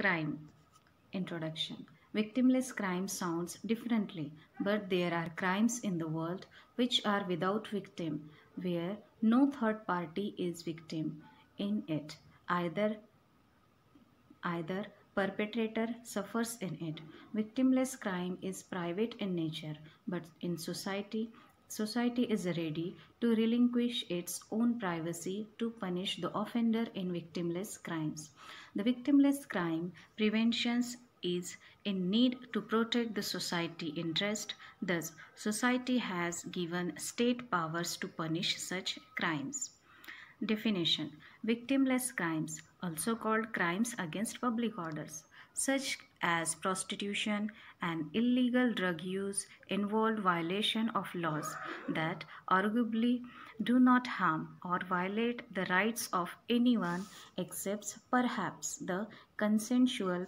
Crime. Introduction. Victimless crime sounds differently, but there are crimes in the world which are without victim, where no third party is victim in it. Either perpetrator suffers in it. Victimless crime is private in nature, but in society is ready to relinquish its own privacy to punish the offender in victimless crimes. The victimless crime prevention is in need to protect the society interest. Thus, society has given state powers to punish such crimes. Definition. Victimless crimes, also called crimes against public orders, such as prostitution and illegal drug use, involve violation of laws that arguably do not harm or violate the rights of anyone except perhaps the consensual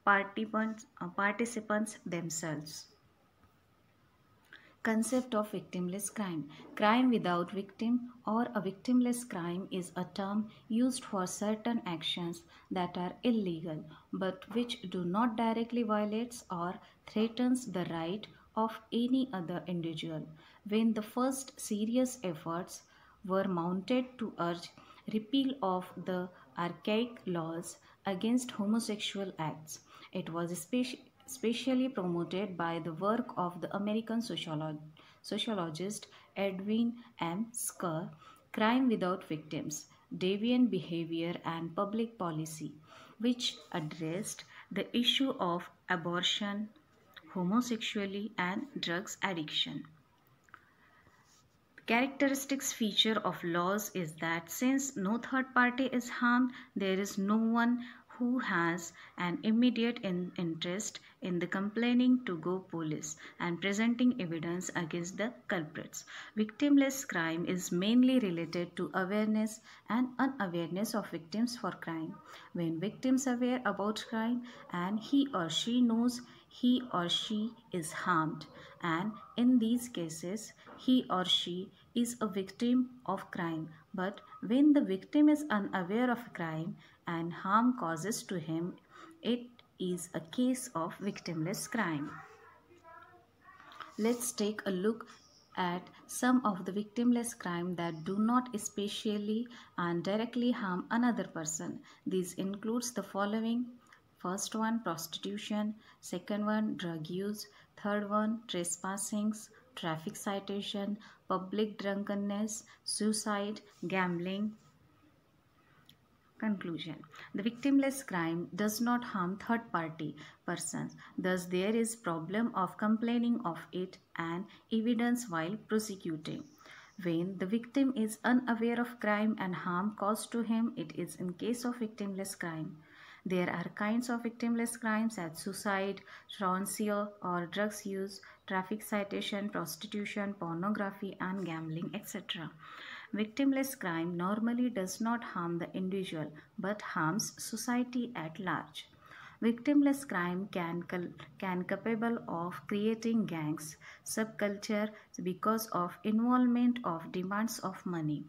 participants themselves. Concept of victimless crime. Crime without victim or a victimless crime is a term used for certain actions that are illegal but which do not directly violate or threatens the right of any other individual. When the first serious efforts were mounted to urge repeal of the archaic laws against homosexual acts, it was especially promoted by the work of the American sociologist Edwin M. Skur, Crime Without Victims, Deviant Behavior and Public Policy, which addressed the issue of abortion, homosexuality, and drugs addiction. Characteristics feature of laws is that since no third party is harmed, there is no one who has an immediate interest in the complaining to go police and presenting evidence against the culprits. Victimless crime is mainly related to awareness and unawareness of victims for crime. When victims are aware about crime and he or she knows he or she is harmed, and in these cases he or she is a victim of crime. But when the victim is unaware of crime and harm causes to him, it is a case of victimless crime. Let's take a look at some of the victimless crime that do not especially and directly harm another person. These includes the following. First one, prostitution. Second one, drug use. Third one, trespassing, traffic citation, public drunkenness, suicide, gambling. Conclusion. The victimless crime does not harm third party persons. Thus there is problem of complaining of it and evidence while prosecuting. When the victim is unaware of crime and harm caused to him, it is in case of victimless crime. There are kinds of victimless crimes as suicide, truancy or drugs use, traffic citation, prostitution, pornography and gambling, etc. Victimless crime normally does not harm the individual but harms society at large. Victimless crime can capable of creating gangs, subculture because of involvement of demands of money.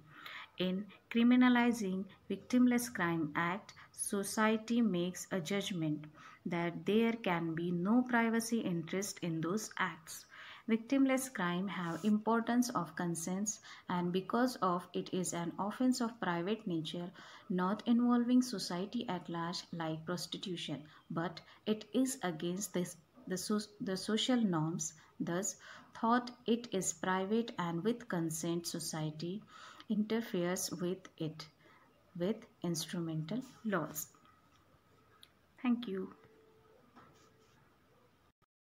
In criminalizing victimless crime act, society makes a judgment that there can be no privacy interest in those acts. Victimless crime have importance of conscience and because of it is an offense of private nature not involving society at large like prostitution, but it is against the social norms. Thus thought it is private and with consent society interferes with it with instrumental laws. Thank you.